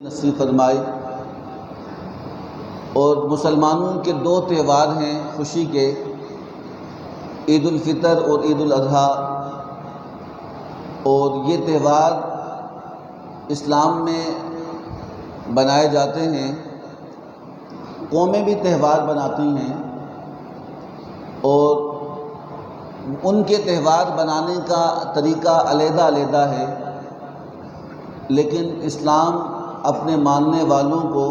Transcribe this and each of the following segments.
نصیب فرمائے۔ اور مسلمانوں کے دو تہوار ہیں خوشی کے، عید الفطر اور عید الاضحیٰ، اور یہ تہوار اسلام میں بنائے جاتے ہیں۔ قومیں بھی تہوار بناتی ہیں اور ان کے تہوار بنانے کا طریقہ علیحدہ علیحدہ ہے، لیکن اسلام اپنے ماننے والوں کو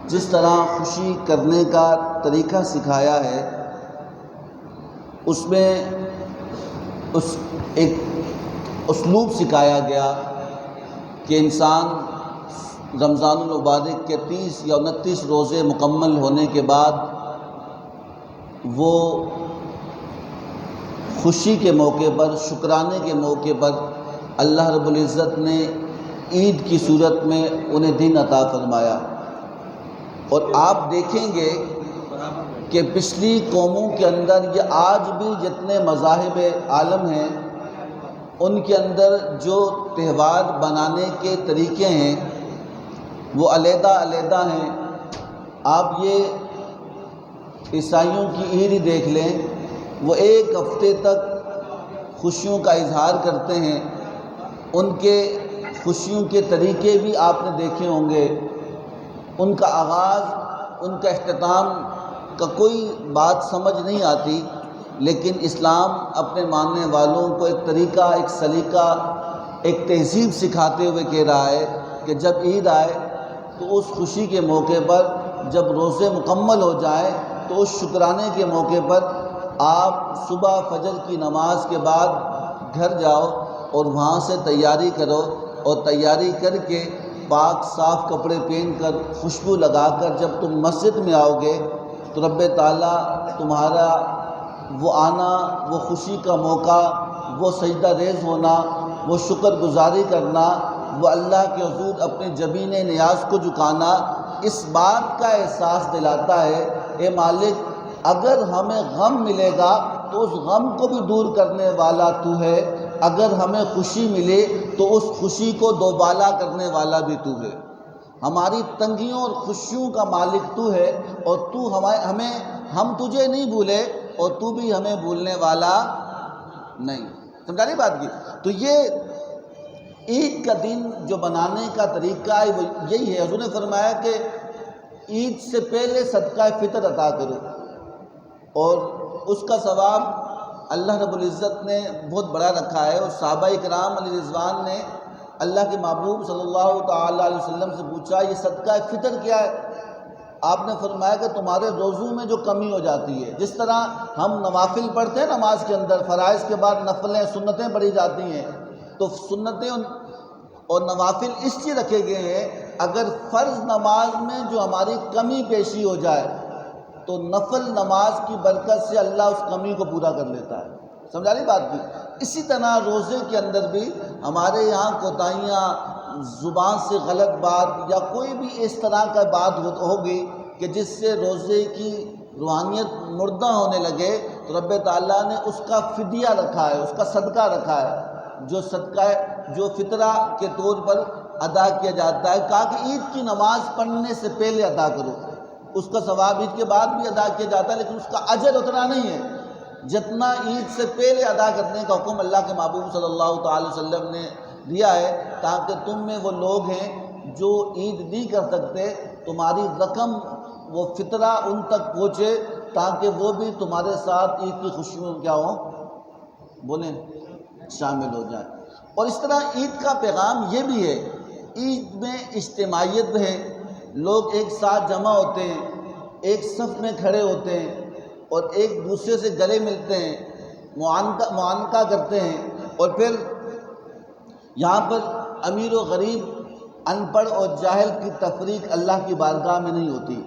جس طرح خوشی کرنے کا طریقہ سکھایا ہے، اس میں ایک اسلوب سکھایا گیا کہ انسان رمضان المبارک کے 30 یا 29 روزے مکمل ہونے کے بعد وہ خوشی کے موقع پر، شکرانے کے موقع پر اللہ رب العزت نے عید کی صورت میں انہیں دن عطا فرمایا۔ اور آپ دیکھیں گے کہ پچھلی قوموں کے اندر یہ آج بھی جتنے مذاہب عالم ہیں ان کے اندر جو تہوار بنانے کے طریقے ہیں وہ علیحدہ علیحدہ ہیں۔ آپ یہ عیسائیوں کی عید دیکھ لیں، وہ ایک ہفتے تک خوشیوں کا اظہار کرتے ہیں۔ ان کے خوشیوں کے طریقے بھی آپ نے دیکھے ہوں گے، ان کا آغاز، ان کا اختتام کا کوئی بات سمجھ نہیں آتی، لیکن اسلام اپنے ماننے والوں کو ایک طریقہ، ایک سلیقہ، ایک تہذیب سکھاتے ہوئے کہہ رہا ہے کہ جب عید آئے تو اس خوشی کے موقع پر، جب روزے مکمل ہو جائیں تو اس شکرانے کے موقع پر آپ صبح فجر کی نماز کے بعد گھر جاؤ اور وہاں سے تیاری کرو، اور تیاری کر کے پاک صاف کپڑے پہن کر، خوشبو لگا کر جب تم مسجد میں آؤ گے تو رب تعالیٰ تمہارا وہ آنا، وہ خوشی کا موقع، وہ سجدہ ریز ہونا، وہ شکر گزاری کرنا، وہ اللہ کے حضور اپنے جبین نیاز کو جھکانا، اس بات کا احساس دلاتا ہے، اے مالک اگر ہمیں غم ملے گا تو اس غم کو بھی دور کرنے والا تو ہے، اگر ہمیں خوشی ملے تو اس خوشی کو دوبالا کرنے والا بھی تو ہے۔ ہماری تنگیوں اور خوشیوں کا مالک تو ہے، اور تو ہم تجھے نہیں بھولے اور تو بھی ہمیں بھولنے والا نہیں۔ سمجھا نہیں بات کی؟ تو یہ عید کا دن جو بنانے کا طریقہ ہے وہ یہی ہے۔ حضور نے فرمایا کہ عید سے پہلے صدقہ فطر عطا کرو، اور اس کا ثواب اللہ رب العزت نے بہت بڑا رکھا ہے۔ اور صحابہ اکرام علیہ رضوان نے اللہ کے محبوب صلی اللہ تعالیٰ علیہ وسلم سے پوچھا یہ صدقہ فطر کیا ہے؟ آپ نے فرمایا کہ تمہارے روزوں میں جو کمی ہو جاتی ہے، جس طرح ہم نوافل پڑھتے ہیں نماز کے اندر، فرائض کے بعد نفلیں، سنتیں پڑھی جاتی ہیں، تو سنتیں اور نوافل اس لیے رکھے گئے ہیں اگر فرض نماز میں جو ہماری کمی پیشی ہو جائے تو نفل نماز کی برکت سے اللہ اس کمی کو پورا کر لیتا ہے۔ سمجھا نہیں بات کی؟ اسی طرح روزے کے اندر بھی ہمارے یہاں کوتاہیاں، زبان سے غلط بات یا کوئی بھی اس طرح کا بات ہوگی کہ جس سے روزے کی روحانیت مردہ ہونے لگے، تو رب تعالیٰ نے اس کا فدیہ رکھا ہے، اس کا صدقہ رکھا ہے، جو صدقہ جو فطرہ کے طور پر ادا کیا جاتا ہے۔ کہا کہ عید کی نماز پڑھنے سے پہلے ادا کرو، اس کا ثواب عید کے بعد بھی ادا کیا جاتا ہے، لیکن اس کا اجر اتنا نہیں ہے جتنا عید سے پہلے ادا کرنے کا حکم اللہ کے محبوب صلی اللہ تعالی وسلم نے دیا ہے، تاکہ تم میں وہ لوگ ہیں جو عید نہیں کر سکتے، تمہاری رقم وہ فطرہ ان تک پہنچے تاکہ وہ بھی تمہارے ساتھ عید کی خوشیوں میں کیا ہوں، بولیں، شامل ہو جائیں۔ اور اس طرح عید کا پیغام یہ بھی ہے، عید میں اجتماعیت ہے، لوگ ایک ساتھ جمع ہوتے ہیں، ایک صف میں کھڑے ہوتے ہیں اور ایک دوسرے سے گلے ملتے ہیں، معانقہ کرتے ہیں، اور پھر یہاں پر امیر و غریب، ان پڑھ اور جاہل کی تفریق اللہ کی بارگاہ میں نہیں ہوتی۔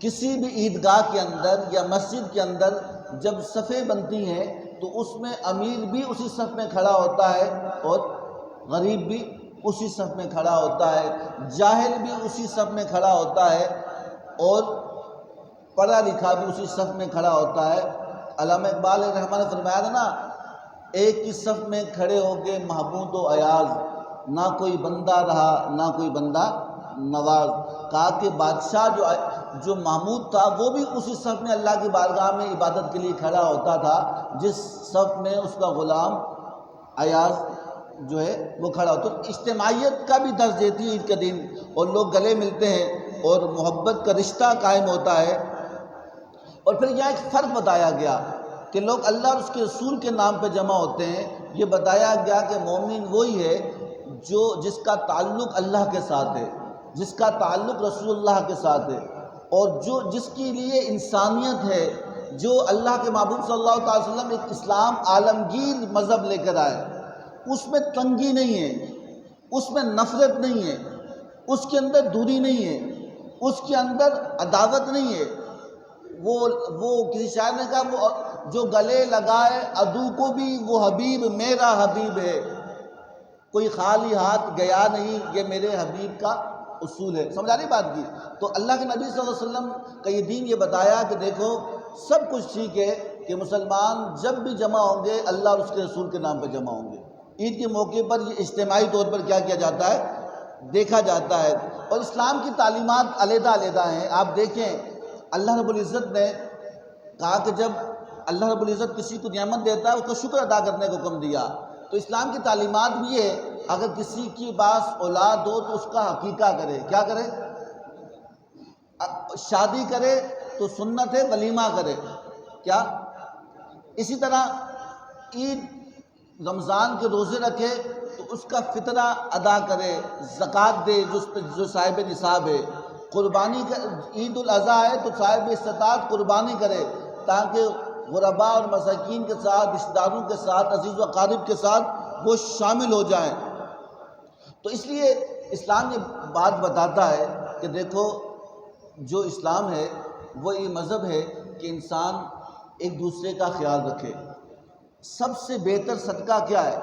کسی بھی عیدگاہ کے اندر یا مسجد کے اندر جب صفیں بنتی ہیں تو اس میں امیر بھی اسی صف میں کھڑا ہوتا ہے اور غریب بھی اسی صف میں کھڑا ہوتا ہے، جاہل بھی اسی صف میں کھڑا ہوتا ہے اور پڑھا لکھا بھی اسی صف میں کھڑا ہوتا ہے۔ علامہ اقبال رحمہ نے فرمایا تھا نا، ایک ہی صف میں کھڑے ہو کے محمود و ایاز، نہ کوئی بندہ رہا نہ کوئی بندہ نواز. کہا کہ بادشاہ جو محمود تھا وہ بھی اسی صف میں اللہ کی بارگاہ میں عبادت کے لیے کھڑا ہوتا تھا جس صف میں اس کا غلام ایاز جو ہے وہ کھڑا ہوتا. تو اجتماعیت کا بھی درس دیتی ہے عید کے دن، اور لوگ گلے ملتے ہیں اور محبت کا رشتہ قائم ہوتا ہے. اور پھر یہاں ایک فرق بتایا گیا کہ لوگ اللہ اور اس کے رسول کے نام پہ جمع ہوتے ہیں. یہ بتایا گیا کہ مومن وہی ہے جس کا تعلق اللہ کے ساتھ ہے، جس کا تعلق رسول اللہ کے ساتھ ہے، اور جس کے لیے انسانیت ہے، جو اللہ کے محبوب صلی اللہ علیہ وسلم ایک اسلام عالمگیر مذہب لے کر آئے. اس میں تنگی نہیں ہے، اس میں نفرت نہیں ہے، اس کے اندر دوری نہیں ہے، اس کے اندر عداوت نہیں ہے. وہ کسی شاعر نے کہا وہ جو گلے لگائے عدو کو بھی وہ حبیب میرا حبیب ہے. کوئی خالی ہاتھ گیا نہیں، یہ میرے حبیب کا اصول ہے. سمجھا رہی بات کی؟ تو اللہ کے نبی صلی اللہ علیہ وسلم کا یہ دین یہ بتایا کہ دیکھو سب کچھ ٹھیک ہے کہ مسلمان جب بھی جمع ہوں گے اللہ اور اس کے رسول کے نام پہ جمع ہوں گے. عید کے موقع پر یہ اجتماعی طور پر کیا جاتا ہے، دیکھا جاتا ہے. اور اسلام کی تعلیمات علیحدہ علیحدہ ہیں. آپ دیکھیں اللہ رب العزت نے کہا کہ جب اللہ رب العزت کسی کو نعمت دیتا ہے اس کو شکر ادا کرنے کو حکم دیا. تو اسلام کی تعلیمات بھی ہے اگر کسی کی پاس اولاد ہو تو اس کا عقیقہ کرے. کیا کرے؟ شادی کرے تو سنت ہے ولیمہ کرے. کیا؟ اسی طرح عید رمضان کے روزے رکھے تو اس کا فطرہ ادا کرے، زکوٰۃ دے جو صاحب نصاب ہے. قربانی عید الاضحیٰ ہے تو صاحب استطاعت قربانی کرے تاکہ غرباء اور مساکین کے ساتھ، رشتہ داروں کے ساتھ، عزیز و اقارب کے ساتھ وہ شامل ہو جائیں. تو اس لیے اسلام یہ بات بتاتا ہے کہ دیکھو جو اسلام ہے وہ یہ مذہب ہے کہ انسان ایک دوسرے کا خیال رکھے. سب سے بہتر صدقہ کیا ہے؟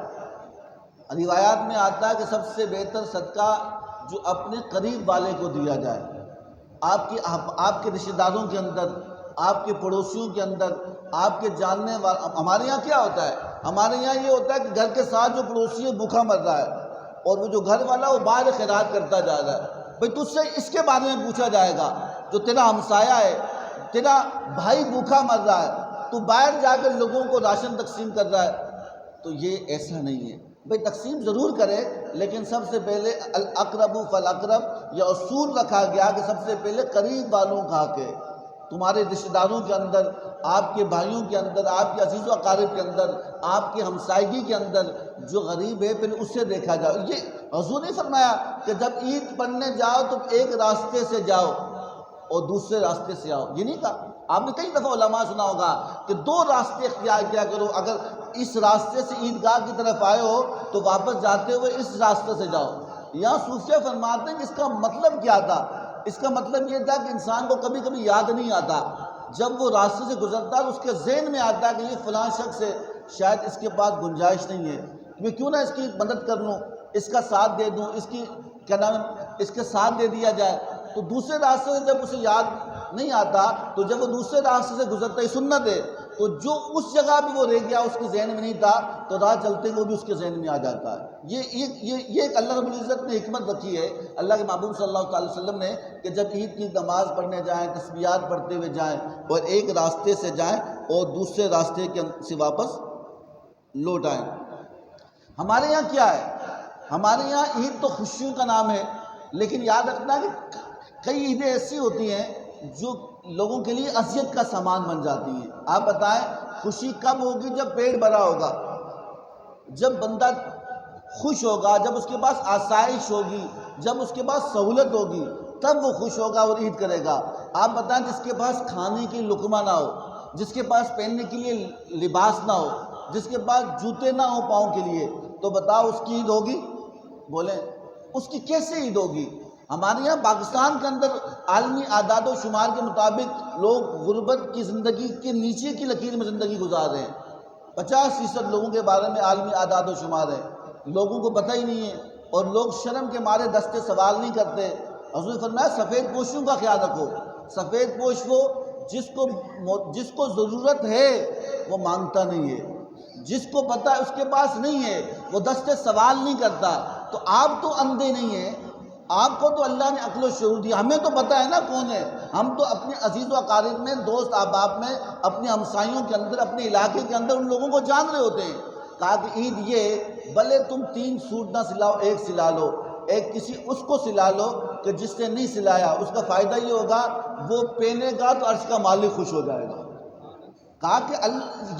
روایات میں آتا ہے کہ سب سے بہتر صدقہ جو اپنے قریب والے کو دیا جائے. آپ کے رشتہ داروں کے اندر، آپ کے پڑوسیوں کے اندر، آپ کے جاننے والے. ہمارے یہاں کیا ہوتا ہے؟ ہمارے یہاں یہ ہوتا ہے کہ گھر کے ساتھ جو پڑوسی ہے بھوکا مر رہا ہے اور وہ جو گھر والا وہ باہر خیرات کرتا جا رہا ہے. بھئی تجھ سے اس کے بارے میں پوچھا جائے گا جو تیرا ہمسایہ ہے، تیرا بھائی بھوکا مر رہا ہے، تو باہر جا کر لوگوں کو راشن تقسیم کر رہا ہے. تو یہ ایسا نہیں ہے. بھئی تقسیم ضرور کرے لیکن سب سے پہلے الاقرب فالاقرب، یہ اصول رکھا گیا کہ سب سے پہلے قریب والوں کا حق ہے. تمہارے رشتہ داروں کے اندر، آپ کے بھائیوں کے اندر، آپ کے عزیز و اقارب کے اندر، آپ کے ہمسائیگی کے اندر جو غریب ہے پہلے اسے دیکھا جاؤ. یہ حضور نے فرمایا کہ جب عید پڑھنے جاؤ تو ایک راستے سے جاؤ اور دوسرے راستے سے آؤ. یہ نہیں کہا. آپ نے کئی دفعہ علماء سنا ہوگا کہ دو راستے اختیار کیا کرو. اگر اس راستے سے عیدگاہ کی طرف آئے ہو تو واپس جاتے ہوئے اس راستے سے جاؤ. یہاں صوفیہ فرماتے ہیں کہ اس کا مطلب کیا تھا؟ اس کا مطلب یہ تھا کہ انسان کو کبھی کبھی یاد نہیں آتا، جب وہ راستے سے گزرتا ہے اس کے ذہن میں آتا ہے کہ یہ فلاں شخص ہے، شاید اس کے پاس گنجائش نہیں ہے، میں کیوں نہ اس کی مدد کر لوں، اس کا ساتھ دے دوں، اس کی کیا نام ہے، اس کے ساتھ دے دیا جائے. تو دوسرے راستے سے جب اسے یاد نہیں آتا تو جب وہ دوسرے راستے سے گزرتا ہے، سنت ہے، تو جو اس جگہ بھی وہ رہ گیا اس کے ذہن میں نہیں تھا تو راہ چلتے وہ بھی اس کے ذہن میں آ جاتا ہے. یہ ایک اللہ رب العزت نے حکمت رکھی ہے اللہ کے محبوب صلی اللہ علیہ وسلم نے کہ جب عید کی نماز پڑھنے جائیں، تسبیحات پڑھتے ہوئے جائیں اور ایک راستے سے جائیں اور دوسرے راستے سے واپس لوٹ آئیں. ہمارے یہاں کیا ہے؟ ہمارے یہاں عید تو خوشیوں کا نام ہے، لیکن یاد رکھنا کہ کئی عیدیں ایسی ہوتی ہیں جو لوگوں کے لیے اذیت کا سامان بن جاتی ہیں. آپ بتائیں خوشی کب ہوگی؟ جب پیٹ بھرا ہوگا، جب بندہ خوش ہوگا، جب اس کے پاس آسائش ہوگی، جب اس کے پاس سہولت ہوگی تب وہ خوش ہوگا اور عید کرے گا. آپ بتائیں جس کے پاس کھانے کی لقمہ نہ ہو، جس کے پاس پہننے کے لیے لباس نہ ہو، جس کے پاس جوتے نہ ہو پاؤں کے لیے، تو بتاؤ اس کی عید ہوگی؟ بولیں اس کی کیسے عید ہوگی؟ ہمارے یہاں پاکستان کے اندر عالمی اعداد و شمار کے مطابق لوگ غربت کی زندگی کے نیچے کی لکیر میں زندگی گزار رہے ہیں. 50% لوگوں کے بارے میں عالمی اعداد و شمار ہے، لوگوں کو پتہ ہی نہیں ہے اور لوگ شرم کے مارے دستے سوال نہیں کرتے. حضور نے فرمایا سفید پوشوں کا خیال رکھو. سفید پوش وہ جس کو ضرورت ہے وہ مانگتا نہیں ہے، جس کو پتہ ہے اس کے پاس نہیں ہے وہ دستے سوال نہیں کرتا. تو آپ تو اندھے نہیں ہیں، آپ کو تو اللہ نے عقل و شعور دیا، ہمیں تو پتہ ہے نا کون ہے، ہم تو اپنے عزیز و اقارب میں، دوست احباب میں، اپنے ہمسایوں کے اندر، اپنے علاقے کے اندر ان لوگوں کو جان رہے ہوتے ہیں۔ کہا کہ عید یہ بھلے تم 3 سوٹ نہ سلاؤ، ایک سلا لو، ایک کسی اس کو سلا لو کہ جس نے نہیں سلایا، اس کا فائدہ یہ ہوگا وہ پہنے گا تو عرش کا مالک خوش ہو جائے گا۔ کہا کہ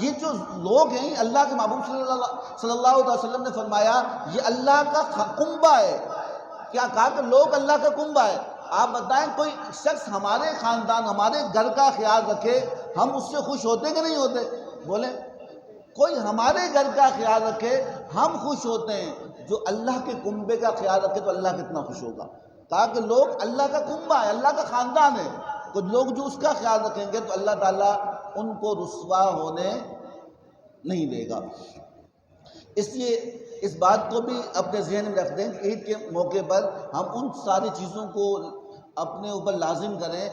یہ جو لوگ ہیں، اللہ کے محبوب صلی اللہ علیہ وسلم نے فرمایا یہ اللہ کا کنبہ ہے۔ کیا کہا کہ لوگ اللہ کا کنبہ ہے۔ آپ بتائیں کوئی شخص ہمارے خاندان، ہمارے گھر کا خیال رکھے، ہم اس سے خوش ہوتے کہ نہیں ہوتے؟ بولیں، کوئی ہمارے گھر کا خیال رکھے ہم خوش ہوتے ہیں، جو اللہ کے کنبے کا خیال رکھے تو اللہ کتنا خوش ہوگا۔ کہا کہ لوگ اللہ کا کنبہ ہے، اللہ کا خاندان ہے، کچھ لوگ جو اس کا خیال رکھیں گے تو اللہ تعالیٰ ان کو رسوا ہونے نہیں دے گا۔ اس لیے اس بات کو بھی اپنے ذہن میں رکھ دیں کہ عید کے موقع پر ہم ان ساری چیزوں کو اپنے اوپر لازم کریں۔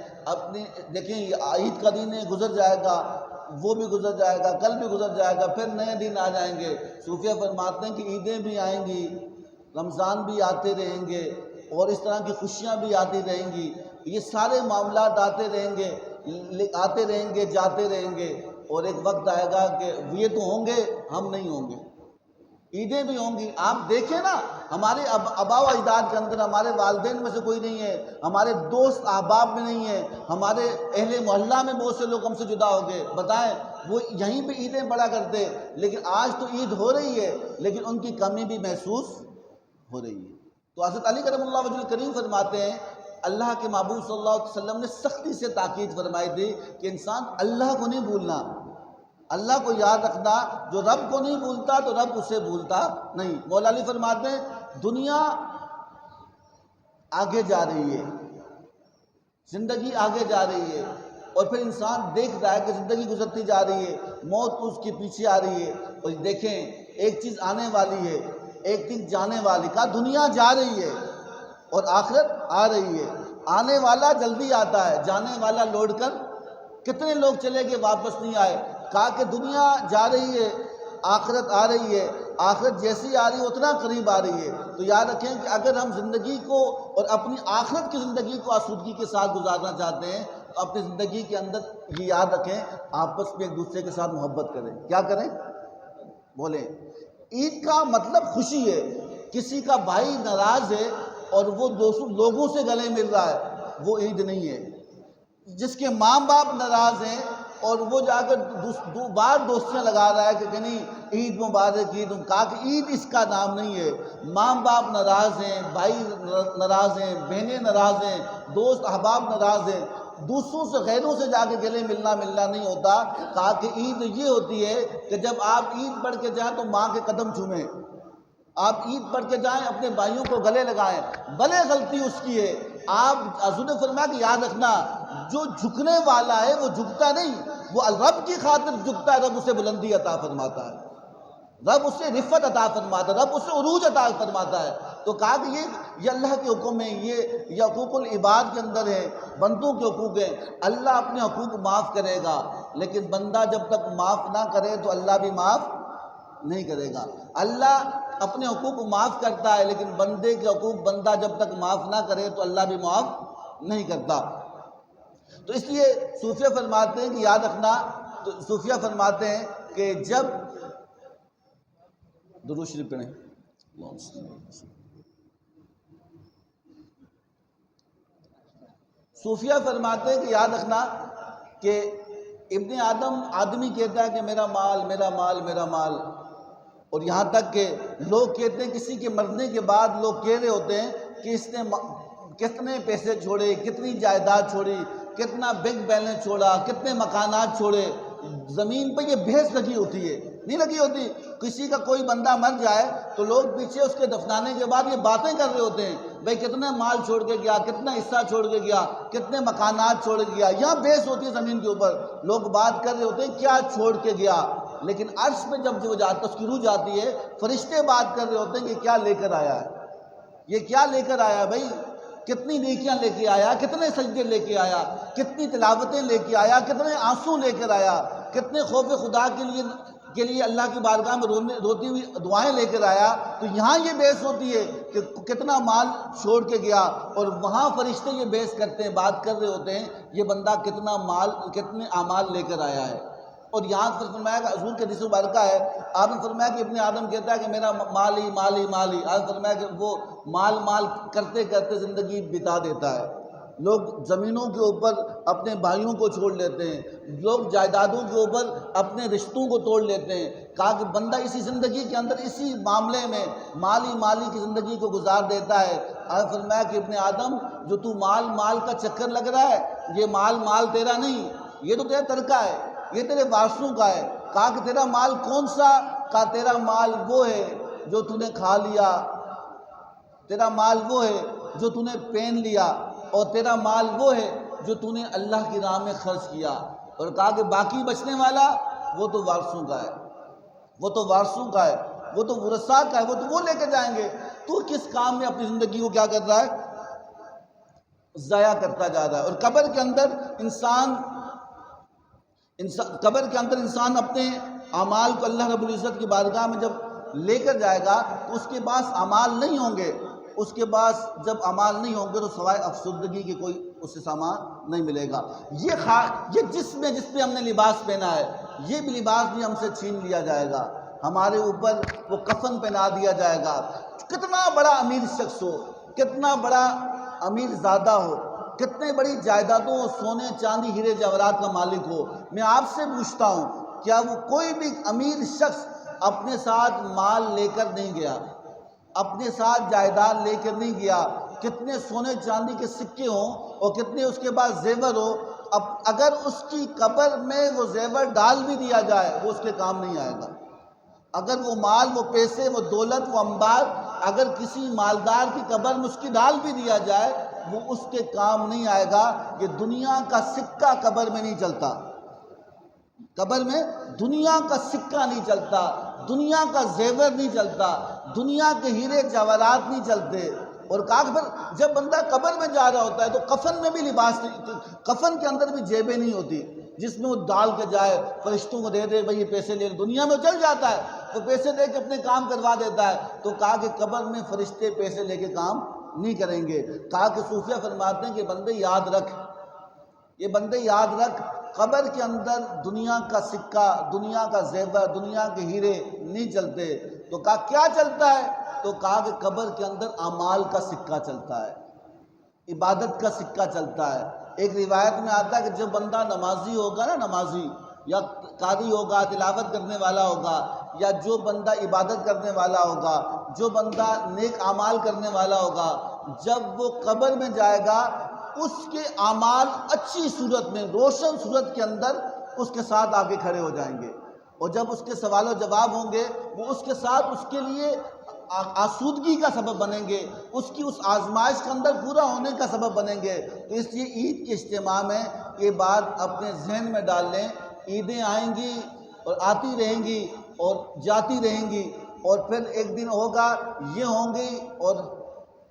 دیکھیں یہ عید کا دن گزر جائے گا، وہ بھی گزر جائے گا، کل بھی گزر جائے گا، پھر نئے دن آ جائیں گے۔ صوفیہ فرماتے ہیں کہ عیدیں بھی آئیں گی، رمضان بھی آتے رہیں گے، اور اس طرح کی خوشیاں بھی آتی رہیں گی، یہ سارے معاملات آتے رہیں گے جاتے رہیں گے، اور ایک وقت آئے گا کہ یہ تو ہوں گے، ہم نہیں ہوں گے۔ عیدیں بھی ہوں گی، آپ دیکھیں نا ہمارے آباء و اجداد کے اندر ہمارے والدین میں سے کوئی نہیں ہے، ہمارے دوست احباب میں نہیں ہے، ہمارے اہل محلہ میں بہت سے لوگ ہم سے جدا ہو گئے، بتائیں وہ یہیں پہ عیدیں پڑا کرتے، لیکن آج تو عید ہو رہی ہے لیکن ان کی کمی بھی محسوس ہو رہی ہے۔ تو حضرت علی کرم اللہ وجہ کریم فرماتے ہیں اللہ کے محبوب صلی اللہ علیہ وسلم نے سختی سے تاکید فرمائی تھی کہ انسان اللہ کو نہیں بھولنا، اللہ کو یاد رکھنا، جو رب کو نہیں بھولتا تو رب اسے بھولتا نہیں۔ مولا علی فرماتے ہیں دنیا آگے جا رہی ہے، زندگی آگے جا رہی ہے، اور پھر انسان دیکھ رہا ہے کہ زندگی گزرتی جا رہی ہے، موت اس کے پیچھے آ رہی ہے، اور دیکھیں ایک چیز آنے والی ہے، ایک چیز جانے والی، کہا دنیا جا رہی ہے اور آخرت آ رہی ہے۔ آنے والا جلدی آتا ہے، جانے والا لوٹ کر کتنے لوگ چلے گئے واپس نہیں آئے۔ کہا کہ دنیا جا رہی ہے، آخرت آ رہی ہے، آخرت جیسی آ رہی ہے اتنا قریب آ رہی ہے۔ تو یاد رکھیں کہ اگر ہم زندگی کو اور اپنی آخرت کی زندگی کو آسودگی کے ساتھ گزارنا چاہتے ہیں تو اپنی زندگی کے اندر یہ یاد رکھیں آپس میں ایک دوسرے کے ساتھ محبت کریں۔ کیا کریں؟ بولیں۔ عید کا مطلب خوشی ہے، کسی کا بھائی ناراض ہے اور وہ لوگوں سے گلے مل رہا ہے، وہ عید نہیں ہے۔ جس کے ماں باپ ناراض ہیں اور وہ جا کر بار دوستیاں لگا رہا ہے کہ نہیں عید مبارک عید، کہا کہ عید اس کا نام نہیں ہے۔ ماں باپ ناراض ہیں، بھائی ناراض ہیں، بہنیں ناراض ہیں، دوست احباب ناراض ہیں، دوسروں سے غیروں سے جا کے گلے ملنا نہیں ہوتا۔ کہا کہ عید یہ ہوتی ہے کہ جب آپ عید پڑھ کے جائیں تو ماں کے قدم چومیں، آپ عید پڑھ کے جائیں اپنے بھائیوں کو گلے لگائیں، بھلے غلطی اس کی ہے۔ آپ حضور نے فرمایا کہ یاد رکھنا جو جھکنے والا ہے وہ جھکتا نہیں، وہ رب کی خاطر جھکتا ہے، رب اسے بلندی عطا فرماتا ہے، رب اسے رفت عطا فرماتا ہے، رب اسے عروج عطا فرماتا ہے۔ تو کہا کہ یہ اللہ کے حکم ہے، یہ حقوق العباد کے اندر ہے، بندوں کے حقوق ہیں۔ اللہ اپنے حقوق معاف کرے گا لیکن بندہ جب تک معاف نہ کرے تو اللہ بھی معاف نہیں کرے گا۔ اللہ اپنے حقوق معاف کرتا ہے لیکن بندے کے حقوق بندہ جب تک معاف نہ کرے تو اللہ بھی معاف نہیں کرتا۔ تو اس لیے صوفیہ فرماتے ہیں کہ یاد رکھنا، تو صوفیہ فرماتے ہیں کہ جب درود شریف پڑھیں، صوفیہ فرماتے ہیں کہ یاد رکھنا کہ ابن آدمی کہتا ہے کہ میرا مال میرا مال میرا مال، اور یہاں تک کہ لوگ کہتے ہیں کسی کے مرنے کے بعد لوگ کہہ رہے ہوتے ہیں کہ اس نے کتنے پیسے چھوڑے، کتنی جائیداد چھوڑی، کتنا بینک بیلنس چھوڑا، کتنے مکانات چھوڑے۔ زمین پہ یہ بحث لگی ہوتی ہے، نہیں لگی ہوتی؟ کسی کا کوئی بندہ مر جائے تو لوگ پیچھے اس کے دفنانے کے بعد یہ باتیں کر رہے ہوتے ہیں، بھئی کتنے مال چھوڑ کے گیا، کتنا حصہ چھوڑ کے گیا، کتنے مکانات چھوڑ کے گیا۔ یہاں بحث ہوتی ہے زمین کے اوپر، لوگ بات کر رہے ہوتے ہیں کیا چھوڑ کے گیا، لیکن عرش پہ جب وہ جاتا اس کی روح جاتی ہے، فرشتے بات کر رہے ہوتے ہیں کہ کیا لے کر آیا ہے، یہ کیا لے کر آیا بھائی، کتنی نیکیاں لے کے آیا، کتنے سجدے لے کے آیا، کتنی تلاوتیں لے کے آیا، کتنے آنسو لے کر آیا، کتنے خوف خدا کے لیے کے لیے اللہ کی بارگاہ میں روتی ہوئی دعائیں لے کر آیا، تو یہاں یہ بحث ہوتی ہے کہ کتنا مال چھوڑ کے گیا، اور وہاں فرشتے یہ بحث کرتے ہیں، بات کر رہے ہوتے ہیں یہ بندہ کتنا مال، کتنے اعمال لے کر آیا ہے۔ اور یہاں پر فرمایا کہ حضور کے حدیث مبارکہ ہے، آپ نے فرمایا کہ ابن آدم کہتا ہے کہ میرا مال ہی مال ہی مال ہی، آپ نے فرمایا کہ وہ مال مال کرتے کرتے زندگی بتا دیتا ہے۔ لوگ زمینوں کے اوپر اپنے بھائیوں کو چھوڑ لیتے ہیں، لوگ جائیدادوں کے اوپر اپنے رشتوں کو توڑ لیتے ہیں۔ کہا کہ بندہ اسی زندگی کے اندر اسی معاملے میں مالی کی زندگی کو گزار دیتا ہے۔ آپ نے فرمایا کہ ابن آدم جو تو مال کا چکر لگ رہا ہے، یہ مال تیرا نہیں، یہ تو تیرا ترکہ ہے، یہ تیرے وارثوں کا ہے۔ کہا کہ تیرا مال کون سا؟ کہا تیرا مال وہ ہے جو تو نے کھا لیا، تیرا مال وہ ہے جو تو نے پہن لیا، اور تیرا مال وہ ہے جو تو نے اللہ کی راہ میں خرچ کیا۔ اور کہا کہ باقی بچنے والا وہ تو وارثوں کا ہے، وہ تو وارثوں کا ہے، وہ تو ورثاء کا ہے، وہ لے کے جائیں گے۔ تو کس کام میں اپنی زندگی کو کیا کر رہا ہے؟ ضائع کرتا جا رہا ہے۔ اور قبر کے اندر انسان اپنے اعمال کو اللہ رب العزت کی بارگاہ میں جب لے کر جائے گا تو اس کے پاس اعمال نہیں ہوں گے، اس کے پاس جب اعمال نہیں ہوں گے تو سوائے افسردگی کے کوئی اس سے سامان نہیں ملے گا۔ یہ جس پہ ہم نے لباس پہنا ہے، یہ بھی لباس بھی ہم سے چھین لیا جائے گا، ہمارے اوپر وہ کفن پہنا دیا جائے گا۔ کتنا بڑا امیر شخص ہو، کتنا بڑا امیر زادہ ہو، کتنے بڑی جائیدادوں، سونے چاندی ہیرے جواہرات کا مالک ہو، میں آپ سے پوچھتا ہوں کیا وہ کوئی بھی امیر شخص اپنے ساتھ مال لے کر نہیں گیا، اپنے ساتھ جائیداد لے کر نہیں گیا؟ کتنے سونے چاندی کے سکے ہوں اور کتنے اس کے پاس زیور ہو، اگر اس کی قبر میں وہ زیور ڈال بھی دیا جائے وہ اس کے کام نہیں آئے گا۔ اگر وہ مال، وہ پیسے، وہ دولت، وہ انبار اگر کسی مالدار کی قبر میں اس کی ڈال بھی دیا جائے وہ اس کے کام نہیں آئے گا۔ کہ دنیا کا سکہ قبر میں نہیں چلتا، قبر میں دنیا کا سکہ نہیں چلتا، دنیا کا زیور نہیں چلتا، دنیا کے ہیرے جواہرات نہیں چلتے۔ اور کہا کہ پھر جب بندہ قبر میں جا رہا ہوتا ہے تو کفن میں بھی لباس نہیں، کفن کے اندر بھی جیبیں نہیں ہوتی جس میں وہ ڈال کے جائے، فرشتوں کو دے دے بھائی یہ پیسے لے، دنیا میں چل جاتا ہے وہ پیسے دے کے اپنے کام کروا دیتا ہے۔ تو کہا کہ قبر میں فرشتے پیسے لے کے کام نہیں کریں گے۔ کہا کہ صوفیہ فرماتے ہیں کہ بندے یاد رکھ، یہ بندے یاد رکھ، قبر کے اندر دنیا کا سکہ، دنیا کا زیور، دنیا کے ہیرے نہیں چلتے۔ تو کہا کیا چلتا ہے؟ تو کہا کہ قبر کے اندر اعمال کا سکہ چلتا ہے، عبادت کا سکہ چلتا ہے۔ ایک روایت میں آتا ہے کہ جب بندہ نمازی ہوگا نا، نمازی یا قاری ہوگا، تلاوت کرنے والا ہوگا، یا جو بندہ عبادت کرنے والا ہوگا، جو بندہ نیک اعمال کرنے والا ہوگا، جب وہ قبر میں جائے گا اس کے اعمال اچھی صورت میں، روشن صورت کے اندر اس کے ساتھ آ کے کھڑے ہو جائیں گے، اور جب اس کے سوال و جواب ہوں گے وہ اس کے ساتھ اس کے لیے آسودگی کا سبب بنیں گے، اس کی اس آزمائش کے اندر پورا ہونے کا سبب بنیں گے۔ تو اس لیے عید کے اجتماع میں یہ بات اپنے ذہن میں ڈال لیں، عیدیں آئیں گی اور آتی رہیں گی اور جاتی رہیں گی، اور پھر ایک دن ہوگا یہ ہوں گی اور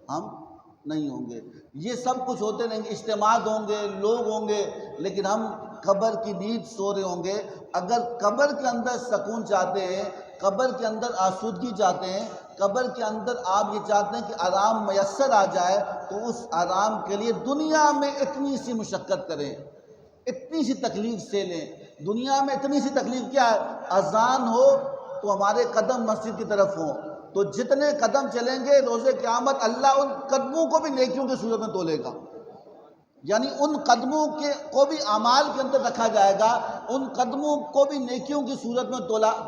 ہم نہیں ہوں گے، یہ سب کچھ ہوتے رہیں گے، اجتماعات ہوں گے، لوگ ہوں گے، لیکن ہم قبر کی نیند سو رہے ہوں گے۔ اگر قبر کے اندر سکون چاہتے ہیں، قبر کے اندر آسودگی چاہتے ہیں، قبر کے اندر آپ یہ چاہتے ہیں کہ آرام میسر آ جائے، تو اس آرام کے لیے دنیا میں اتنی سی مشقت کریں، اتنی سی تکلیف سے لیں۔ دنیا میں اتنی سی تکلیف کیا ہے؟ اذان ہو تو ہمارے قدم مسجد کی طرف ہوں، تو جتنے قدم چلیں گے روز قیامت اللہ ان قدموں کو بھی نیکیوں کی صورت میں تولے گا، یعنی ان قدموں کو بھی اعمال کے اندر رکھا جائے گا، ان قدموں کو بھی نیکیوں کی صورت میں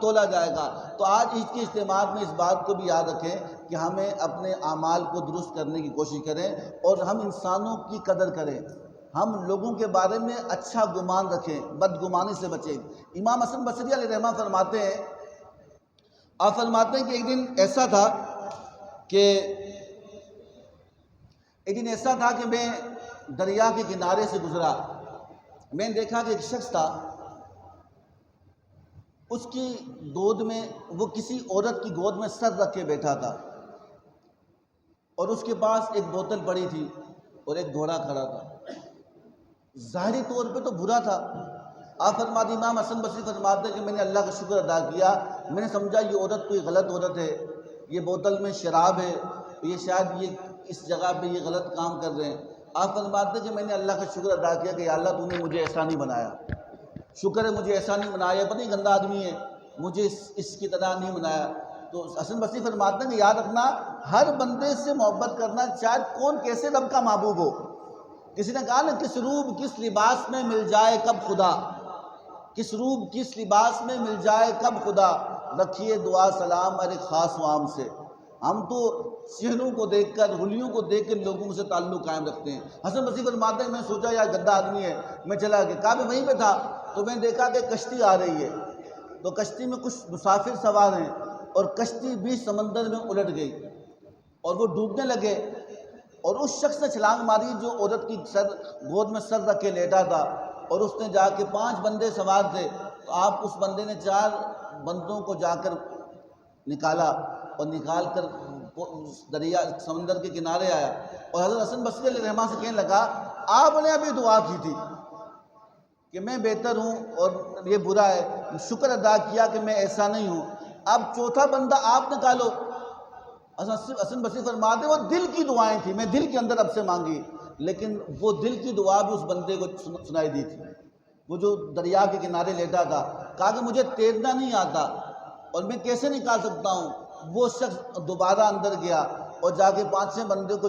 تولا جائے گا۔ تو آج اس کے اجتماع میں اس بات کو بھی یاد رکھیں کہ ہمیں اپنے اعمال کو درست کرنے کی کوشش کریں، اور ہم انسانوں کی قدر کریں، ہم لوگوں کے بارے میں اچھا گمان رکھیں، بدگمانی سے بچیں۔ امام حسن بصری علیہ رحمہ فرماتے ہیں، آپ فرماتے ہیں کہ ایک دن ایسا تھا کہ میں دریا کے کنارے سے گزرا، میں نے دیکھا کہ ایک شخص تھا، اس کی گود میں، وہ کسی عورت کی گود میں سر رکھ کے بیٹھا تھا، اور اس کے پاس ایک بوتل پڑی تھی اور ایک گھوڑا کھڑا تھا۔ ظاہری طور پہ تو برا تھا، آپ فرماتے امام حسن بصری فرماتے ہیں کہ میں نے اللہ کا شکر ادا کیا، میں نے سمجھا یہ عورت کوئی غلط عورت ہے، یہ بوتل میں شراب ہے، یہ شاید یہ اس جگہ پہ یہ غلط کام کر رہے ہیں۔ آپ فرماتے ہیں کہ میں نے اللہ کا شکر ادا کیا کہ یا اللہ تو نے مجھے ایسا نہیں بنایا، شکر ہے مجھے ایسا نہیں بنایا، پتہ نہیں گندا آدمی ہے، مجھے اس کی طرح نہیں بنایا۔ تو حسن بصری فرماتے ہیں کہ یاد رکھنا ہر بندے سے محبت کرنا، چاہے کون کیسے رب کا محبوب ہو۔ کسی نے کہا نا کس روب کس لباس میں مل جائے کب خدا، کس روب کس لباس میں مل جائے کب خدا، رکھیے دعا سلام ہر ایک خاص و عام سے۔ ہم تو چہروں کو دیکھ کر حلیوں کو دیکھ کر لوگوں سے تعلق قائم رکھتے ہیں۔ حسن بصری فرماتے ہیں میں سوچا یار گندا آدمی ہے، میں چلا گیا، کہا میں وہیں پہ تھا تو میں دیکھا کہ کشتی آ رہی ہے، تو کشتی میں کچھ مسافر سوار ہیں اور کشتی بھی سمندر میں الٹ گئی اور وہ ڈوبنے لگے، اور اس شخص نے چھلانگ ماری جو عورت کی گود میں سر رکھ کے لیٹا تھا، اور اس نے جا کے 5 بندے سوار تھے، تو آپ اس بندے نے 4 بندوں کو جا کر نکالا اور نکال کر دریا سمندر کے کنارے آیا، اور حضرت حسن بصری علیہ الرحمہ سے کہنے لگا آپ نے ابھی دعا کی تھی کہ میں بہتر ہوں اور یہ برا ہے، شکر ادا کیا کہ میں ایسا نہیں ہوں، اب 4تھا بندہ آپ نکالو۔ حسن بصری فرماتے وہ دل کی دعائیں تھیں، میں دل کے اندر اب سے مانگی، لیکن وہ دل کی دعا بھی اس بندے کو سنائی دی تھی، وہ جو دریا کے کنارے لیٹا تھا، کہا کہ مجھے تیرنا نہیں آتا اور میں کیسے نکال سکتا ہوں۔ وہ شخص دوبارہ اندر گیا اور جا کے 5-6 بندے کو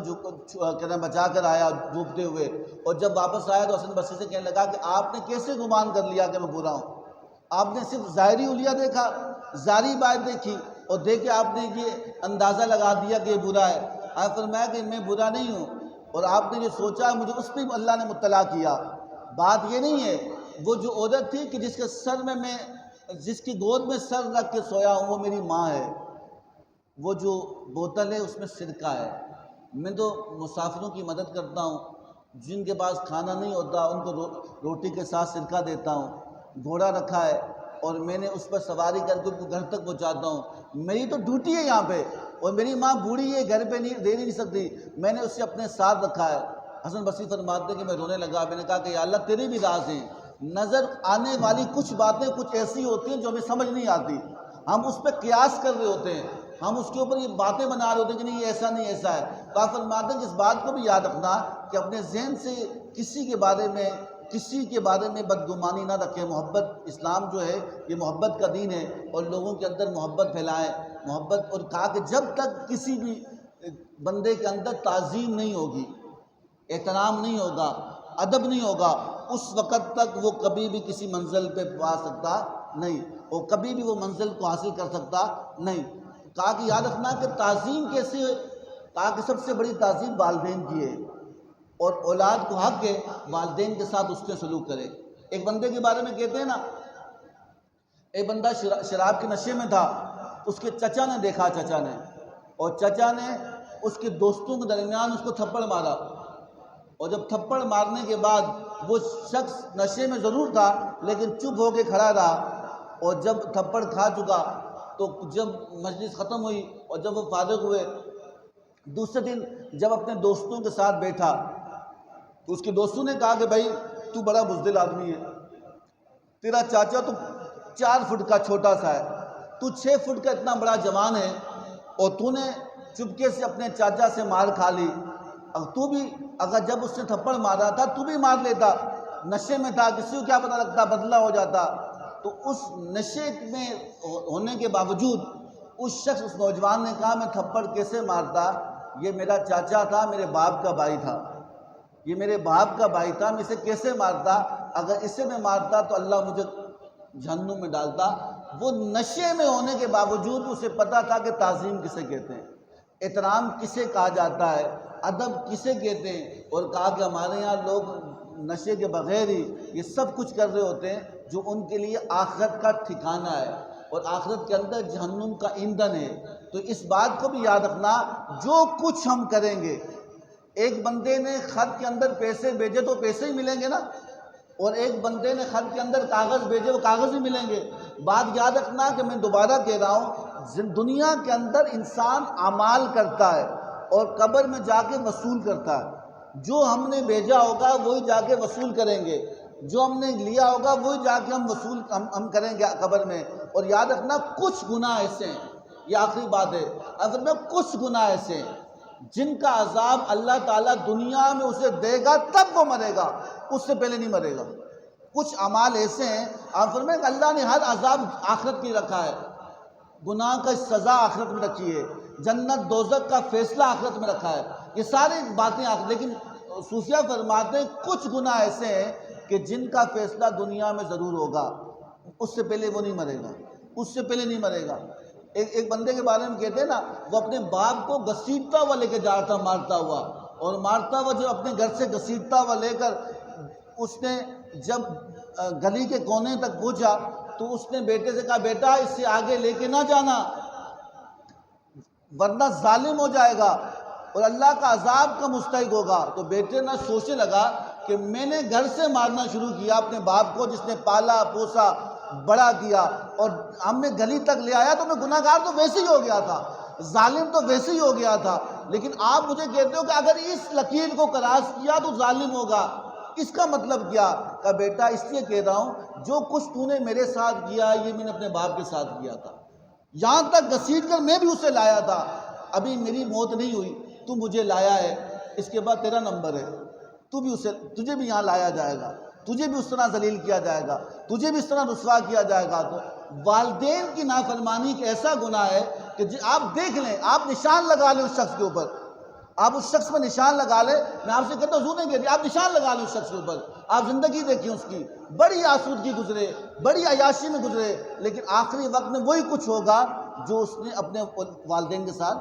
بچا کر آیا ڈوبتے ہوئے، اور جب واپس آیا تو حسن بصری سے کہنے لگا کہ آپ نے کیسے گمان کر لیا کہ میں برا ہوں، آپ نے صرف ظاہری حلیہ دیکھا، ظاہری بات دیکھی اور دیکھ کے آپ نے یہ اندازہ لگا دیا کہ یہ برا ہے۔ آپ فرمایا کہ میں برا نہیں ہوں، اور آپ نے جو سوچا مجھے اس پہ اللہ نے مطلع کیا۔ بات یہ نہیں ہے وہ جو عورت تھی کہ جس کے سر میں جس کی گود میں سر رکھ کے سویا ہوں وہ میری ماں ہے، وہ جو بوتل ہے اس میں سرکہ ہے۔ میں تو مسافروں کی مدد کرتا ہوں، جن کے پاس کھانا نہیں ہوتا ان کو روٹی کے ساتھ سرکہ دیتا ہوں، گھوڑا رکھا ہے اور میں نے اس پر سواری کر کے گھر تک پہنچاتا ہوں، میری تو ڈیوٹی ہے یہاں پہ، اور میری ماں بوڑھی ہے گھر پہ نہیں دے نہیں سکتی، میں نے اسے اپنے ساتھ رکھا ہے۔ حسن بصری فرماتے ہیں کہ میں رونے لگا، میں نے کہا کہ یا اللہ تیرے بھی راز ہیں، نظر آنے والی کچھ باتیں کچھ ایسی ہوتی ہیں جو ہمیں سمجھ نہیں آتی، ہم اس پہ قیاس کر رہے ہوتے ہیں، ہم اس کے اوپر یہ باتیں بنا رہے ہوتے ہیں کہ نہیں یہ ایسا نہیں ایسا ہے۔ تو آپ فرماتے ہیں کہ اس بات کو بھی یاد رکھنا کہ اپنے ذہن سے کسی کے بارے میں بدگمانی نہ رکھیں۔ محبت، اسلام جو ہے یہ محبت کا دین ہے، اور لوگوں کے اندر محبت پھیلائیں، محبت، اور کہا کہ جب تک کسی بھی بندے کے اندر تعظیم نہیں ہوگی، احترام نہیں ہوگا، ادب نہیں ہوگا، اس وقت تک وہ کبھی بھی کسی منزل پہ پا سکتا نہیں، اور کبھی بھی وہ منزل کو حاصل کر سکتا نہیں۔ کہا کہ یاد رکھنا کہ تعظیم کیسے، کہا کہ سب سے بڑی تعظیم والدین کی ہے، اور اولاد کو حق ہے والدین کے ساتھ اس کے سلوک کرے۔ ایک بندے کے بارے میں کہتے ہیں نا، ایک بندہ شراب کے نشے میں تھا، اس کے چچا نے دیکھا، چچا نے، اور چچا نے اس کے دوستوں کے درمیان اس کو تھپڑ مارا، اور جب تھپڑ مارنے کے بعد وہ شخص نشے میں ضرور تھا لیکن چپ ہو کے کھڑا رہا، اور جب تھپڑ کھا چکا تو جب مجلس ختم ہوئی اور جب وہ فارغ ہوئے، دوسرے دن جب اپنے دوستوں کے ساتھ بیٹھا تو اس کے دوستوں نے کہا کہ بھائی تو بڑا بزدل آدمی ہے، تیرا چاچا تو 4 فٹ کا چھوٹا سا ہے، تو 6 فٹ کا اتنا بڑا جوان ہے، اور تو نے چپکے سے اپنے چاچا سے مار کھا لی، تو بھی اگر جب اس نے تھپڑ مارا تھا تو بھی مار لیتا، نشے میں تھا، کسی کو کیا پتہ لگتا، بدلہ ہو جاتا۔ تو اس نشے میں ہونے کے باوجود اس شخص، اس نوجوان نے کہا میں تھپڑ کیسے مارتا، یہ میرا چاچا تھا، میرے باپ کا بھائی تھا، یہ میرے باپ کا بھائی تھا، میں اسے کیسے مارتا، اگر اسے میں مارتا تو اللہ مجھے جہنم میں ڈالتا۔ وہ نشے میں ہونے کے باوجود اسے پتہ تھا کہ تعظیم کسے کہتے ہیں، احترام کسے کہا جاتا ہے، ادب کسے کہتے ہیں، اور کہا کہ ہمارے یہاں لوگ نشے کے بغیر ہی یہ سب کچھ کر رہے ہوتے ہیں جو ان کے لیے آخرت کا ٹھکانہ ہے، اور آخرت کے اندر جہنم کا ایندھن ہے۔ تو اس بات کو بھی یاد رکھنا، جو کچھ ہم کریں گے، ایک بندے نے خط کے اندر پیسے بھیجے تو پیسے ہی ملیں گے نا، اور ایک بندے نے خط کے اندر کاغذ بھیجے وہ کاغذ ہی ملیں گے۔ بات یاد رکھنا کہ میں دوبارہ کہہ رہا ہوں، دنیا کے اندر انسان اعمال کرتا ہے اور قبر میں جا کے وصول کرتا ہے، جو ہم نے بھیجا ہوگا وہی جا کے وصول کریں گے۔ جو ہم نے لیا ہوگا وہی جا کے ہم وصول ہم کریں گے قبر میں۔ اور یاد رکھنا کچھ گناہ ایسے ہیں، یہ آخری بات ہے، اگر میں کچھ گناہ ایسے ہیں جن کا عذاب اللہ تعالیٰ دنیا میں اسے دے گا تب وہ مرے گا، اس سے پہلے نہیں مرے گا۔ کچھ اعمال ایسے ہیں آپ فرمائیں کہ اللہ نے ہر عذاب آخرت کی رکھا ہے، گناہ کا سزا آخرت میں رکھی ہے، جنت دوزخ کا فیصلہ آخرت میں رکھا ہے، یہ ساری باتیں آخرت۔ لیکن صوفیہ فرماتے ہیں کچھ گناہ ایسے ہیں کہ جن کا فیصلہ دنیا میں ضرور ہوگا، اس سے پہلے وہ نہیں مرے گا، اس سے پہلے نہیں مرے گا۔ ایک بندے کے بارے میں کہتے ہیں نا، وہ اپنے باپ کو گھسیٹتا ہوا لے کے جا رہا تھا مارتا ہوا، اور مارتا ہوا جب اپنے گھر سے گھسیٹتا ہوا لے کر اس نے جب گلی کے کونے تک پہنچا تو اس نے بیٹے سے کہا بیٹا اس سے آگے لے کے نہ جانا ورنہ ظالم ہو جائے گا اور اللہ کا عذاب کا مستحق ہوگا۔ تو بیٹے نہ سوچنے لگا کہ میں نے گھر سے مارنا شروع کیا اپنے باپ کو جس نے پالا پوسا بڑا کیا، اور ہم نے گلی تک لے آیا تو میں گناہ گار تو ویسے ہی ہو گیا تھا، ظالم تو ویسے ہی ہو گیا تھا، لیکن آپ مجھے کہتے ہو کہ اگر اس لکیر کو کراس کیا تو ظالم ہوگا، اس کا مطلب کیا؟ کہ بیٹا اس لیے کہہ رہا ہوں جو کچھ تو نے میرے ساتھ کیا یہ میں نے اپنے باپ کے ساتھ کیا تھا، یہاں تک گھسیٹ کر میں بھی اسے لایا تھا، ابھی میری موت نہیں ہوئی تو مجھے لایا ہے، اس کے بعد تیرا نمبر ہے، تجھے بھی یہاں لایا جائے گا، تجھے بھی اس طرح ذلیل کیا جائے گا، تجھے بھی اس طرح رسوا کیا جائے گا۔ تو والدین کی نافرمانی ایک ایسا گناہ ہے کہ آپ دیکھ لیں، آپ نشان لگا لیں اس شخص کے اوپر، آپ اس شخص میں نشان لگا لیں، میں آپ سے کہتا ہوں حضور نے کہہ دیا آپ نشان لگا لیں اس شخص کے اوپر، آپ زندگی دیکھیں اس کی بڑی آسودگی گزرے، بڑی عیاشی میں گزرے، لیکن آخری وقت میں وہی کچھ ہوگا جو اس نے اپنے والدین کے ساتھ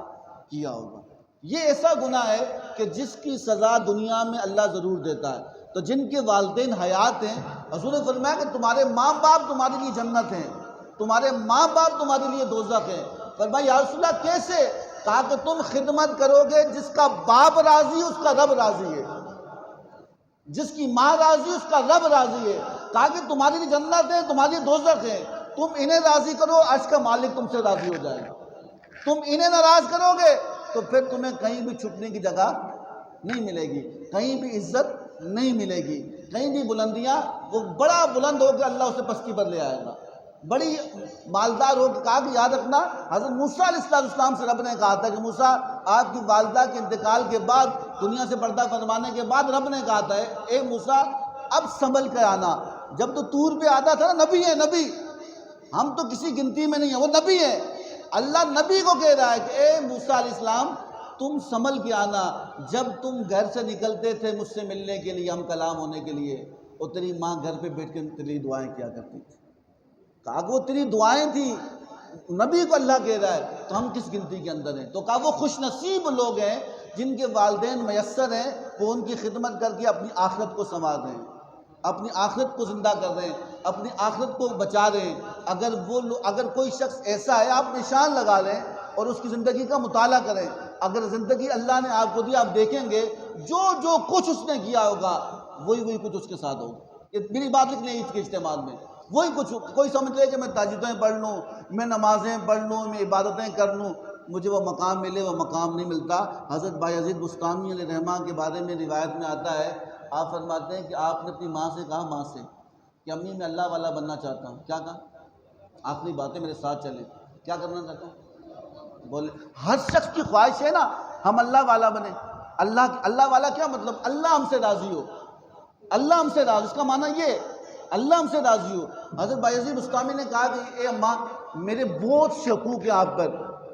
کیا ہوگا۔ یہ ایسا گناہ ہے کہ جس کی سزا دنیا میں اللہ ضرور دیتا ہے۔ تو جن کے والدین حیات ہیں، حضور نے فرمایا کہ تمہارے ماں باپ تمہارے لیے جنت ہیں، تمہارے ماں باپ تمہارے لیے دوزخ ہیں۔ فرمایا یا رسول اللہ کیسے؟ کہا کہ تم خدمت کرو گے جس کا باپ راضی ہے اس کا رب راضی ہے، جس کی ماں راضی ہے اس کا رب راضی ہے۔ کہا کہ تمہاری لیے جنت ہے تمہارے لیے دوزخ ہے، تم انہیں راضی کرو عرش کا مالک تم سے راضی ہو جائے گا، تم انہیں ناراض کرو گے تو پھر تمہیں کہیں بھی چھپنے کی جگہ نہیں ملے گی، کہیں بھی عزت نہیں ملے گی، کہیں بھی بلندیاں، وہ بڑا بلند ہو کے اللہ اسے پستی پر لے آئے گا، بڑی مالدار ہو کے۔ کہا کہ یاد رکھنا حضرت موسیٰ علیہ السلام سے رب نے کہا تھا کہ موسیٰ آپ کی والدہ کے انتقال کے بعد دنیا سے پردہ فرمانے کے بعد رب نے کہا تھا اے موسیٰ اب سنبھل کر آنا، جب تو طور پہ آتا تھا نا، نبی ہے نبی، ہم تو کسی گنتی میں نہیں ہیں، وہ نبی ہے، اللہ نبی کو کہہ رہا ہے کہ اے موسیٰ علیہ السلام تم سنبھل کے آنا، جب تم گھر سے نکلتے تھے مجھ سے ملنے کے لیے، ہم کلام ہونے کے لیے، اور تیری ماں گھر پہ بیٹھ کے تیری لیے دعائیں کیا کرتی تھی۔ کہا کہ وہ تیری دعائیں تھی، نبی کو اللہ کہہ رہا ہے، تو ہم کس گنتی کے اندر ہیں؟ تو کہا وہ خوش نصیب لوگ ہیں جن کے والدین میسر ہیں، وہ ان کی خدمت کر کے اپنی آخرت کو سنوار رہے ہیں، اپنی آخرت کو زندہ کر رہے ہیں، اپنی آخرت کو بچا رہے ہیں۔ اگر کوئی شخص ایسا ہے آپ نشان لگا لیں اور اس کی زندگی کا مطالعہ کریں، اگر زندگی اللہ نے آپ کو دی آپ دیکھیں گے جو کچھ اس نے کیا ہوگا وہی کچھ اس کے ساتھ ہوگا۔ میری بات لکھ لیں عید کے اجتماع میں، وہی کچھ کوئی سمجھ لے کہ میں تہجدیں پڑھ لوں، میں نمازیں پڑھ لوں، میں عبادتیں کر لوں، مجھے وہ مقام ملے، وہ مقام نہیں ملتا۔ حضرت بایزید بستامی علیہ رحمہ کے بارے میں روایت میں آتا ہے، آپ فرماتے ہیں کہ آپ نے اپنی ماں سے کہا، ماں سے کہ امی میں اللہ والا بننا چاہتا ہوں۔ کیا کہا؟ آخری باتیں میرے ساتھ چلیں، کیا کرنا چاہتا ہوں؟ بولے ہر شخص کی خواہش ہے نا ہم اللہ والا بنے۔ اللہ والا کیا مطلب؟ اللہ ہم سے راضی ہو، اللہ ہم سے راضی، اس کا معنی یہ اللہ ہم سے راضی ہو۔ حضرت بایزید بستامی نے کہا کہ اے اماں میرے بہت سے حقوق ہیں آپ پر،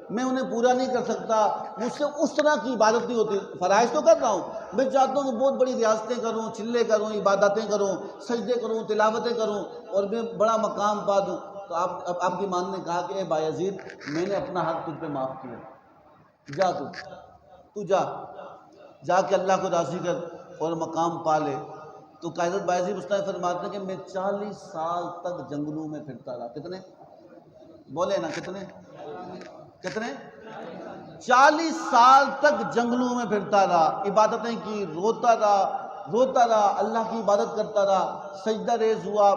میں انہیں پورا نہیں کر سکتا، مجھ سے اس طرح کی عبادت نہیں ہوتی، فرائض تو کر رہا ہوں، میں چاہتا ہوں کہ بہت بڑی ریاستیں کروں، چلے کروں، عبادتیں کروں، سجدے کروں، تلاوتیں کروں اور میں بڑا مقام پا دوں۔ تو آپ کی ماں نے کہا کہ اے بایزید میں نے اپنا حق تجھ پہ معاف کیا، جا تو جا کے اللہ کو راضی کر اور مقام پا لے۔ تو حضرت بایزید بستامی فرماتے ہیں کہ میں 40 سال تک جنگلوں میں پھرتا رہا۔ کتنے؟ بولے نا کتنے؟ 40 سال تک جنگلوں میں پھرتا رہا، عبادتیں کی، روتا رہا، اللہ کی عبادت کرتا رہا، سجدہ ریز ہوا،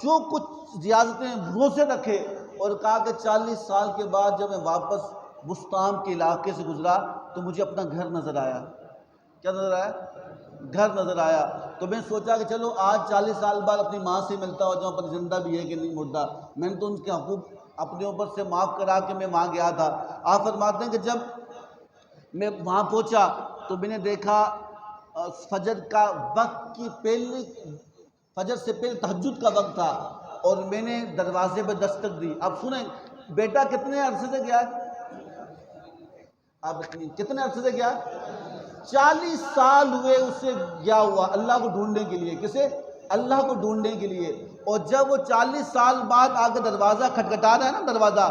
جو کچھ ریاضتیں روزے رکھے، اور کہا کہ 40 سال کے بعد جب میں واپس بستام کے علاقے سے گزرا تو مجھے اپنا گھر نظر آیا، کیا نظر آیا؟ گھر نظر آیا۔ تو میں سوچا کہ چلو آج 40 سال بعد اپنی ماں سے ملتا ہو جاؤں، پر زندہ بھی ہے کہ نہیں مردہ۔ میں نے تو ان کے حقوق اپنے اوپر سے معاف کرا کے میں وہاں گیا تھا۔ آپ فرماتے ہیں کہ جب میں وہاں پہنچا تو میں نے دیکھا فجر کا وقت کی پہلے، فجر سے پہلے تہجد کا وقت تھا، اور میں نے دروازے پہ دستک دی۔ اب سنیں، بیٹا کتنے عرصے سے گیا ہے؟ آپ کتنے عرصے سے گیا؟ 40 سال ہوئے اسے گیا ہوا اللہ کو ڈھونڈنے کے لیے۔ کسے؟ اللہ کو ڈھونڈنے کے لیے۔ اور جب وہ 40 سال بعد آگے دروازہ کھٹکھٹا رہا ہے نا، دروازہ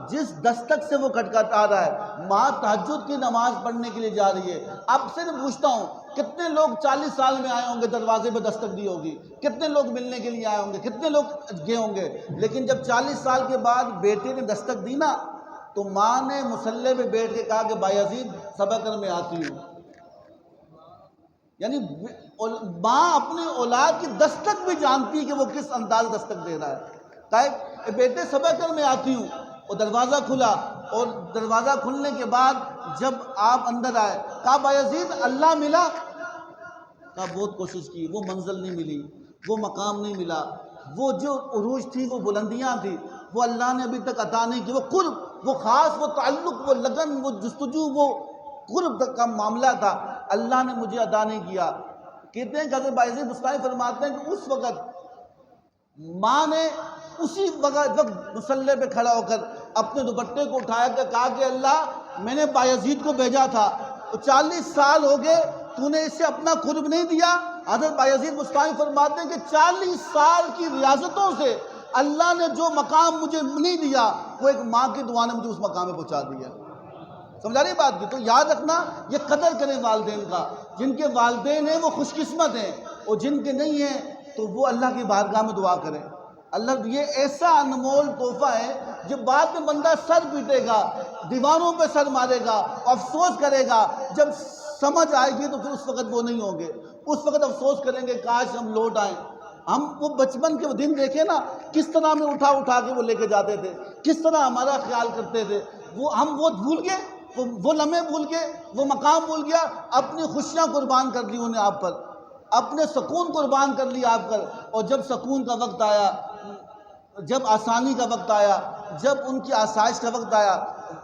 جس دستک سے وہ کھٹکھٹا رہا ہے، ماں تہجد کی نماز پڑھنے کے لیے جا رہی ہے۔ اب سے میں پوچھتا ہوں، کتنے لوگ 40 سال میں آئے ہوں گے، دروازے پہ دستک دی ہوگی؟ کتنے لوگ ملنے کے لیے آئے ہوں گے؟ کتنے لوگ گئے ہوں گے؟ لیکن جب 40 سال کے بعد بیٹے نے دستک دی نا، تو ماں نے مصلی پہ بیٹھ کے کہا کہ بایزید صبر کر، میں آتی ہوں۔ یعنی ماں اپنی اولاد کی دستک بھی جانتی ہے کہ وہ کس انداز دستک دے رہا ہے۔ کہا بیٹے صبر کر، میں آتی ہوں۔ اور دروازہ کھلا، اور دروازہ کھلنے کے بعد جب آپ اندر آئے، کہا بایزید اللہ ملا؟ کہا بہت کوشش کی، وہ منزل نہیں ملی، وہ مقام نہیں ملا، وہ جو عروج تھی، وہ بلندیاں تھی، وہ اللہ نے ابھی تک عطا نہیں کی۔ وہ قرب، وہ خاص، وہ تعلق، وہ لگن، وہ جستجو، وہ قرب تک کا معاملہ تھا، اللہ نے مجھے عطا نہیں کیا۔ کہتے ہیں کہ حضرت بایزید بستامی فرماتے ہیں کہ اس وقت ماں نے اسی وقت مصلی پہ کھڑا ہو کر اپنے دوپٹے کو اٹھایا کہ کہا کہ اللہ میں نے بایزید کو بھیجا تھا، 40 سال ہو گئے، تو نے اسے اپنا قرب نہیں دیا۔ حضرت بایزید بستامی فرماتے ہیں کہ 40 سال کی ریاضتوں سے اللہ نے جو مقام مجھے نہیں دیا، وہ ایک ماں کی دعا نے مجھے اس مقام میں پہنچا دیا۔ سمجھا رہی بات کی؟ تو یاد رکھنا، یہ قدر کریں والدین کا۔ جن کے والدین ہیں وہ خوش قسمت ہیں، اور جن کے نہیں ہیں تو وہ اللہ کی بارگاہ میں دعا کریں۔ اللہ، یہ ایسا انمول تحفہ ہے جو بعد میں بندہ سر پیٹے گا، دیواروں پہ سر مارے گا، افسوس کرے گا۔ جب سمجھ آئے گی تو پھر اس وقت وہ نہیں ہوں گے، اس وقت افسوس کریں گے کاش ہم لوٹ آئیں۔ ہم وہ بچپن کے دن دیکھیں نا، کس طرح ہمیں اٹھا اٹھا کے وہ لے کے جاتے تھے، کس طرح ہمارا خیال کرتے تھے۔ ہم وہ بھول گئے، وہ لمحے بھول گئے، وہ مقام بھول گیا، اپنی خوشیاں قربان کر دی انہیں آپ پر، اپنے سکون قربان کر لیا آپ پر۔ اور جب سکون کا وقت آیا، جب آسانی کا وقت آیا، جب ان کی آسائش کا وقت آیا،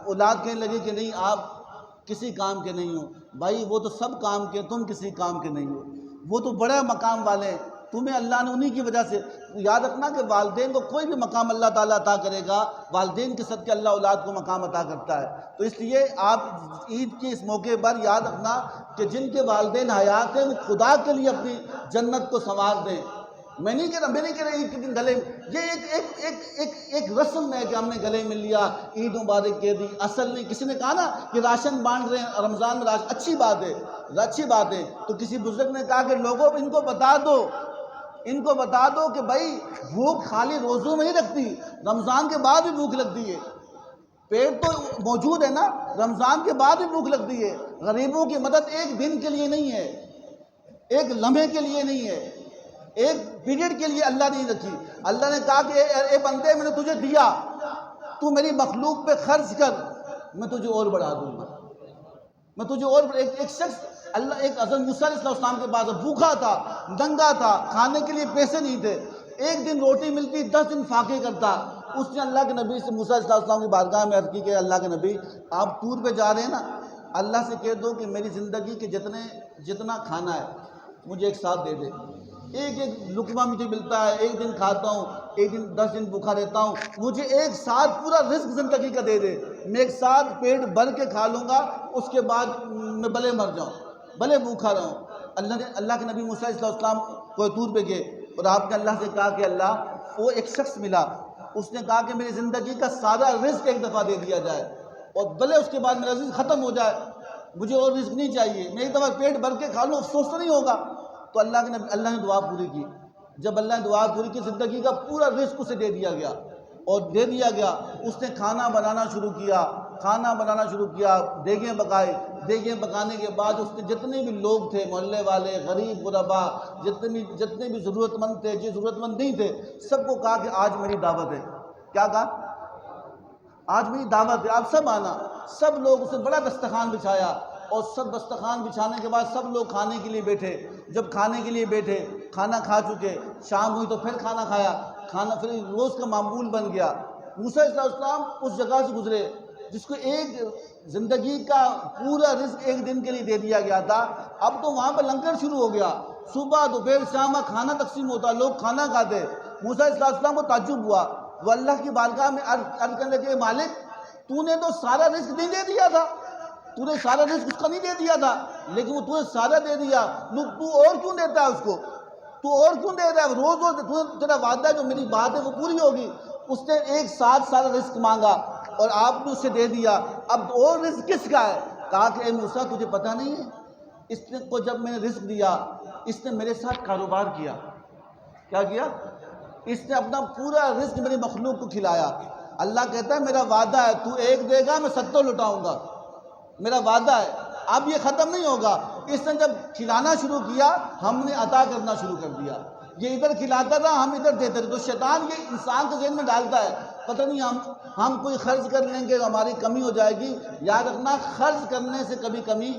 اولاد کہنے لگے کہ نہیں آپ کسی کام کے نہیں ہو۔ بھائی وہ تو سب کام کے، تم کسی کام کے نہیں ہو، وہ تو بڑے مقام والے ہیں، تمہیں اللہ نے انہی کی وجہ سے۔ یاد رکھنا کہ والدین کو کوئی بھی مقام اللہ تعالیٰ عطا کرے گا، والدین کے صدقے اللہ اولاد کو مقام عطا کرتا ہے۔ تو اس لیے آپ عید کے اس موقع پر یاد رکھنا کہ جن کے والدین حیات ہیں وہ خدا کے لیے اپنی جنت کو سنوار دیں۔ میں نہیں کہہ رہا عید کے دن گلے، یہ ایک رسم ہے کہ ہم نے گلے مل لیا، عید مبارک کہہ دی، اصل نہیں۔ کسی نے کہا نا کہ راشن بانٹ رہے ہیں رمضان میں، راشن اچھی بات ہے، اچھی بات ہے۔ تو کسی بزرگ نے کہا کہ لوگوں ان کو بتا دو کہ بھائی بھوک خالی روزوں میں ہی رکھتی، رمضان کے بعد بھی بھوک لگتی ہے، پیٹ تو موجود ہے نا، رمضان کے بعد بھی بھوک لگتی ہے۔ غریبوں کی مدد ایک دن کے لیے نہیں ہے، ایک لمحے کے لیے نہیں ہے، ایک پیریڈ کے لیے اللہ نہیں رکھی۔ اللہ نے کہا کہ اے بندے میں نے تجھے دیا، تو میری مخلوق پہ خرچ کر، میں تجھے اور بڑھا دوں گا، میں تجھے اور ایک شخص اللہ، ایک حضرت موسیٰ علیہ السلام کے پاس بھوکا تھا، ننگا تھا، کھانے کے لیے پیسے نہیں تھے، ایک دن روٹی ملتی 10 دن فاقے کرتا۔ اس نے اللہ کے نبی سے موسیٰ علیہ السلام کی بارگاہ میں عرض کی کہ اللہ کے نبی آپ ٹور پہ جا رہے ہیں نا، اللہ سے کہہ دو کہ میری زندگی کے جتنا کھانا ہے مجھے ایک ساتھ دے دے، ایک لقمہ مجھے ملتا ہے، ایک دن کھاتا ہوں، ایک دن 10 دن بھوکا رہتا ہوں، مجھے ایک ساتھ پورا رزق زندگی کا دے دے، میں ایک ساتھ پیٹ بھر کے کھا لوں گا، اس کے بعد میں بھلے مر جاؤں، بھلے بھوکا رہوں۔ اللہ کے نبی موسیٰ علیہ السلام کوہ طور پہ گئے، اور آپ نے اللہ سے کہا کہ اللہ، وہ ایک شخص ملا، اس نے کہا کہ میری زندگی کا سارا رزق ایک دفعہ دے دیا جائے، اور بھلے اس کے بعد میرا رزق ختم ہو جائے، مجھے اور رزق نہیں چاہیے، میں ایک دفعہ پیٹ بھر کے کھا لوں، افسوس تو نہیں ہوگا۔ تو اللہ نے دعا پوری کی۔ جب اللہ نے دعا پوری کی، زندگی کا پورا رزق اسے دے دیا گیا، اور دے دیا گیا، اس نے کھانا بنانا شروع کیا، دیگیں پکائے، دیگیں پکانے کے بعد اس نے جتنے بھی لوگ تھے، محلے والے، غریب غربا، جتنے بھی ضرورت مند تھے، جو ضرورت مند نہیں تھے، سب کو کہا کہ آج میری دعوت ہے۔ کیا کہا؟ آج میری دعوت ہے، آپ سب آنا۔ سب لوگ، اس نے بڑا دسترخوان بچھایا، اور سب دسترخوان بچھانے کے بعد سب لوگ کھانے کے لیے بیٹھے. جب کھانے کے لیے بیٹھے، کھانا کھا چکے، شام ہوئی تو پھر کھانا کھایا، کھانا پھر روز کا معمول بن گیا. موسیٰ علیہ السلام اس جگہ سے گزرے جس کو ایک زندگی کا پورا رزق ایک دن کے لیے دے دیا گیا تھا. اب تو وہاں پہ لنگر شروع ہو گیا، صبح دوپہر شام کھانا تقسیم ہوتا، لوگ کھانا کھاتے. موسیٰ علیہ السلام کو تعجب ہوا، وہ اللہ کی بارگاہ میں عرض کرنے لگے، مالک تو نے تو سارا رزق نہیں دے دیا تھا، تو نے سارا رزق اس کا نہیں دے دیا تھا، لیکن وہ تو نے سارا دے دیا، تو اور کیوں دیتا ہے اس کو؟ تو اور کیوں دے رہا ہے؟ روز روز تیرا وعدہ ہے جو میری بات ہے وہ پوری ہوگی. اس نے ایک ساتھ سارا رزق مانگا اور آپ نے اسے دے دیا. اب اور رزق کس کا ہے؟ کہا کہ اے موسیٰ تجھے پتہ نہیں ہے، اس نے کو جب میں نے رزق دیا اس نے میرے ساتھ کاروبار کیا. کیا کیا؟ اس نے اپنا پورا رزق میری مخلوق کو کھلایا. اللہ کہتا ہے میرا وعدہ ہے تو ایک دے گا میں 70 لٹاؤں گا، میرا وعدہ ہے. اب یہ ختم نہیں ہوگا. اس نے جب کھلانا شروع کیا ہم نے عطا کرنا شروع کر دیا. یہ ادھر کھلاتا تھا ہم ادھر دیتے تھے. تو شیطان یہ انسان کے ذہن میں ڈالتا ہے پتہ نہیں ہم کوئی خرچ کر لیں گے ہماری کمی ہو جائے گی. یاد رکھنا خرچ کرنے سے کبھی کمی،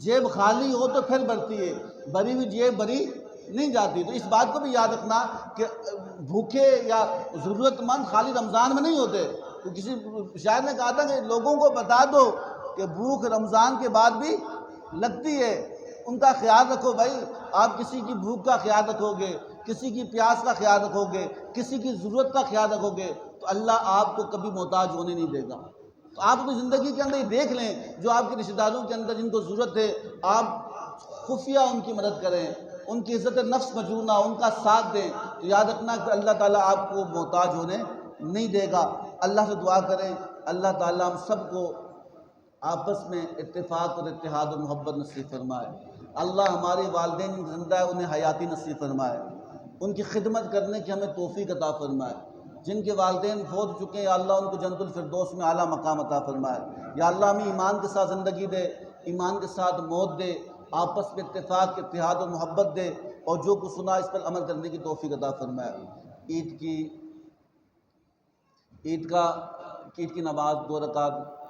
جیب خالی ہو تو پھر بڑھتی ہے، بھری ہوئی جیب بھری نہیں جاتی. تو اس بات کو بھی یاد رکھنا کہ بھوکے یا ضرورت مند خالی رمضان میں نہیں ہوتے. تو کسی شاعر نے کہا تھا کہ لوگوں کو بتا دو کہ بھوک رمضان کے بعد بھی لگتی ہے، ان کا خیال رکھو بھائی. آپ کسی کی بھوک کا خیال رکھو گے، کسی کی پیاس کا خیال رکھو گے، کسی کی ضرورت کا خیال رکھو گے تو اللہ آپ کو کبھی محتاج ہونے نہیں دے گا. تو آپ اپنی زندگی کے اندر یہ دیکھ لیں جو آپ کے رشتہ داروں کے اندر جن کو ضرورت ہے آپ خفیہ ان کی مدد کریں، ان کی عزت نفس مجروح نہ، ان کا ساتھ دیں. تو یاد رکھنا کہ اللہ تعالیٰ آپ کو محتاج ہونے نہیں دے گا. اللہ سے دعا کریں اللہ تعالیٰ ہم سب کو آپس میں اتفاق اور اتحاد و محبت نصیب فرمائے. اللہ ہمارے والدین جن زندہ ہے انہیں حیاتی نصیب فرمائے، ان کی خدمت کرنے کی ہمیں توفیق عطا فرمائے. جن کے والدین فوت ہو چکے ہیں یا اللہ ان کو جنت الفردوس میں اعلیٰ مقام عطا فرمائے. یا اللہ ہمیں ایمان کے ساتھ زندگی دے، ایمان کے ساتھ موت دے، آپس میں اتفاق اتحاد و محبت دے، اور جو کچھ سنا اس پر عمل کرنے کی توفیق عطا فرمائے. عید کی نماز 2 رکعت